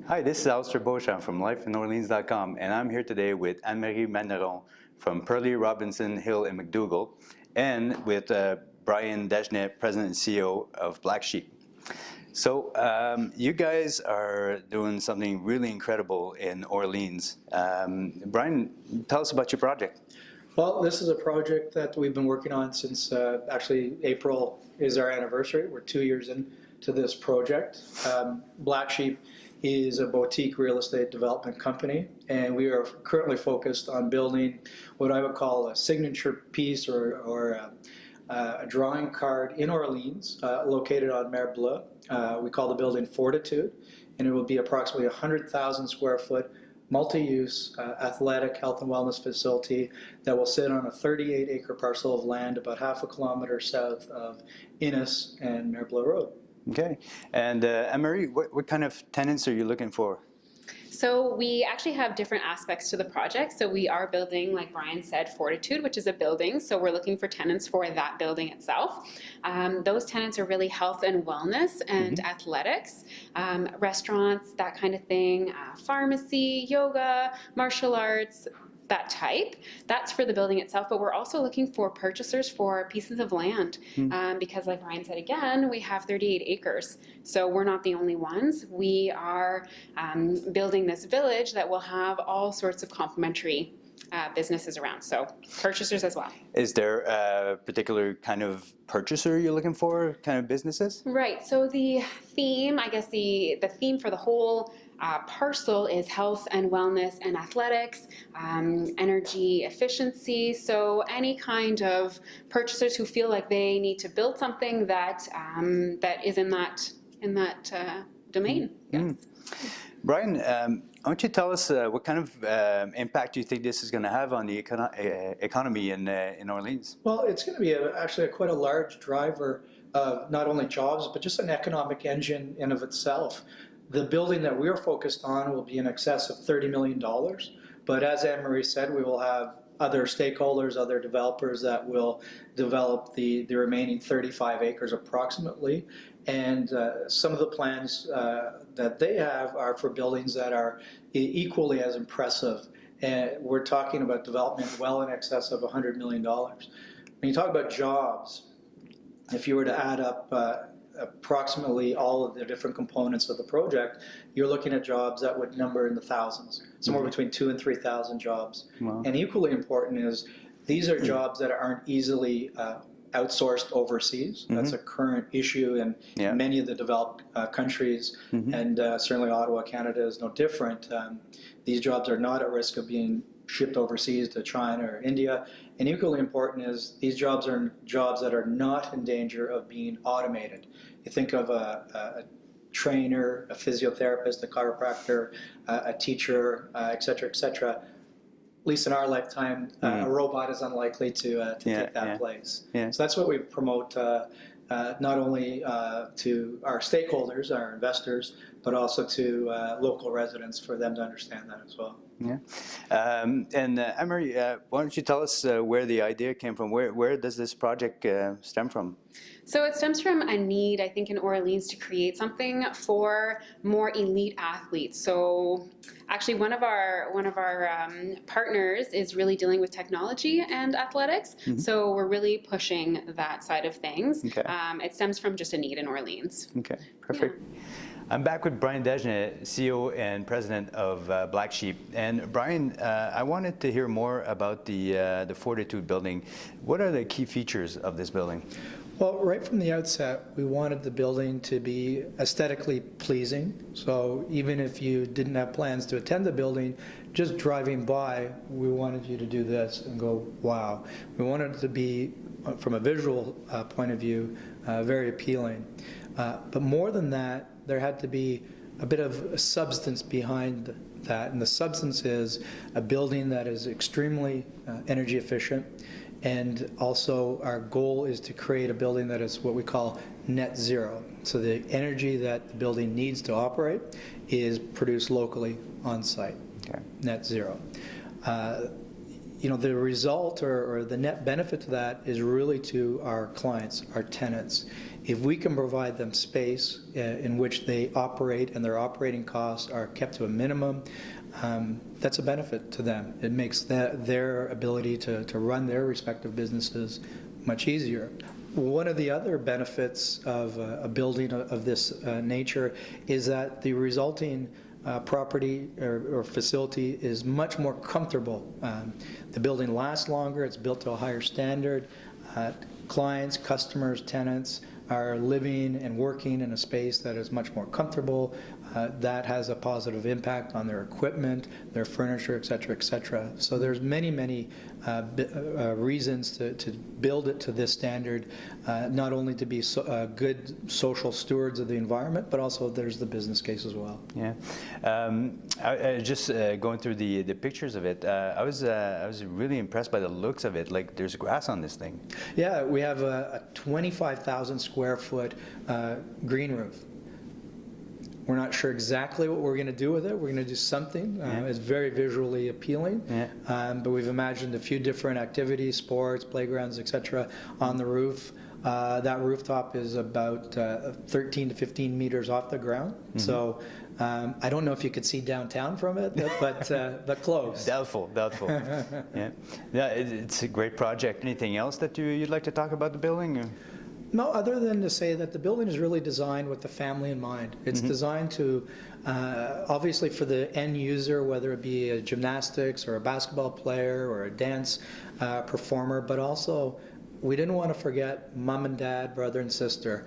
Hi, this is Alistair Beauchamp from lifeinorleans.com, and I'm here today with Anne-Marie Magneron from Pearlie Robinson Hill in McDougall, and with Brian Desjardins, President and CEO of BlackSheep. So you guys are doing something really incredible in Orleans. Brian, tell us about your project. Well, this is a project that we've been working on since actually April is our anniversary. We're 2 years into this project. BlackSheep is a boutique real estate development company, and we are currently focused on building what I would call a signature piece or a drawing card in Orleans, located on Mer Bleu. We call the building Fortitude, and it will be approximately 100,000 square foot multi-use athletic health and wellness facility that will sit on a 38-acre parcel of land about half a kilometer south of Innis and Mer Bleu Road. Okay, and Anne-Marie, what kind of tenants are you looking for? So we actually have different aspects to the project. So we are building, like Brian said, Fortitude, which is a building. So we're looking for tenants for that building itself. Those tenants are really health and wellness and athletics, restaurants, that kind of thing, pharmacy, yoga, martial arts, that type. That's for the building itself, but we're also looking for purchasers for pieces of land because, like Ryan said again, we have 38 acres. So we're not the only ones. We are building this village that will have all sorts of complementary businesses around, so purchasers as well. Is there a particular kind of purchaser you're looking for, kind of businesses? Right, so the theme, I guess the theme for the whole parcel is health and wellness and athletics, energy efficiency. So any kind of purchasers who feel like they need to build something that that is in that domain. Yes. Brian, why don't you tell us what kind of impact you think this is going to have on the economy in Orleans? Well, it's going to be actually quite a large driver of not only jobs, but just an economic engine in of itself. The building that we're focused on will be in excess of $30 million, but as Anne-Marie said, we will have other stakeholders, other developers that will develop the remaining 35 acres approximately. And some of the plans that they have are for buildings that are equally as impressive. And we're talking about development well in excess of $100 million. When you talk about jobs, if you were to add up approximately all of the different components of the project, you're looking at jobs that would number in the thousands, somewhere between 2,000 and 3,000 jobs. Wow. And equally important is these are jobs that aren't easily outsourced overseas. That's a current issue in many of the developed countries, and certainly Ottawa, Canada is no different. These jobs are not at risk of being shipped overseas to China or India. And equally important is these jobs are jobs that are not in danger of being automated. You think of a trainer, a physiotherapist, a chiropractor, a teacher, et cetera, et cetera. At least in our lifetime, a robot is unlikely to take that place. Yeah. So that's what we promote, not only to our stakeholders, our investors, but also to local residents for them to understand that as well. Yeah. And Anne-Marie, why don't you tell us where the idea came from? Where does this project stem from? So it stems from a need, I think, in Orleans to create something for more elite athletes. So actually one of our partners is really dealing with technology and athletics. So we're really pushing that side of things. Okay. It stems from just a need in Orleans. Okay, perfect. Yeah. I'm back with Brian Desjardins, CEO and President of BlackSheep. And Brian, I wanted to hear more about the Fortitude building. What are the key features of this building? Well, right from the outset, we wanted the building to be aesthetically pleasing. So even if you didn't have plans to attend the building, just driving by, we wanted you to do this and go, wow. We wanted it to be, from a visual point of view, very appealing. But more than that, there had to be a bit of a substance behind that. And the substance is a building that is extremely energy efficient. And also our goal is to create a building that is what we call net zero. So the energy that the building needs to operate is produced locally on site, net zero. You know, the result or the net benefit to that is really to our clients, our tenants, If we can provide them space in which they operate and their operating costs are kept to a minimum, that's a benefit to them. It makes their ability to run their respective businesses much easier. One of the other benefits of a building of this nature is that the resulting property or facility is much more comfortable. The building lasts longer, it's built to a higher standard. Clients, customers, tenants are living and working in a space that is much more comfortable. That has a positive impact on their equipment, their furniture, et cetera, et cetera. So there's many, many reasons to build it to this standard, not only to be good social stewards of the environment, but also there's the business case as well. Yeah, I just going through the pictures of it, I was really impressed by the looks of it. Like, there's grass on this thing. Yeah, we have a 25,000 square foot green roof. We're not sure exactly what we're going to do with it. We're going to do something. It's very visually appealing. Yeah. But we've imagined a few different activities, sports, playgrounds, etc. on the roof. That rooftop is about 13 to 15 meters off the ground. Mm-hmm. So I don't know if you could see downtown from it, but close. Doubtful. Yeah, it's a great project. Anything else that you'd like to talk about the building? Or? No, other than to say that the building is really designed with the family in mind. It's mm-hmm. designed to, obviously for the end user, whether it be a gymnastics or a basketball player or a dance performer, but also we didn't want to forget mom and dad, brother and sister.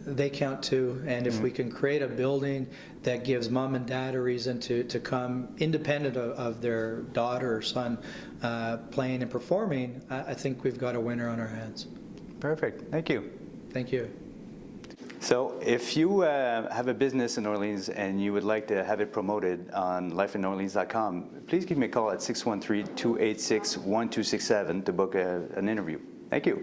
They count too, and if mm-hmm. we can create a building that gives mom and dad a reason to come independent of their daughter or son playing and performing, I think we've got a winner on our hands. Perfect. Thank you. Thank you. So if you have a business in Orleans and you would like to have it promoted on lifeinorleans.com, please give me a call at 613-286-1267 to book an interview. Thank you.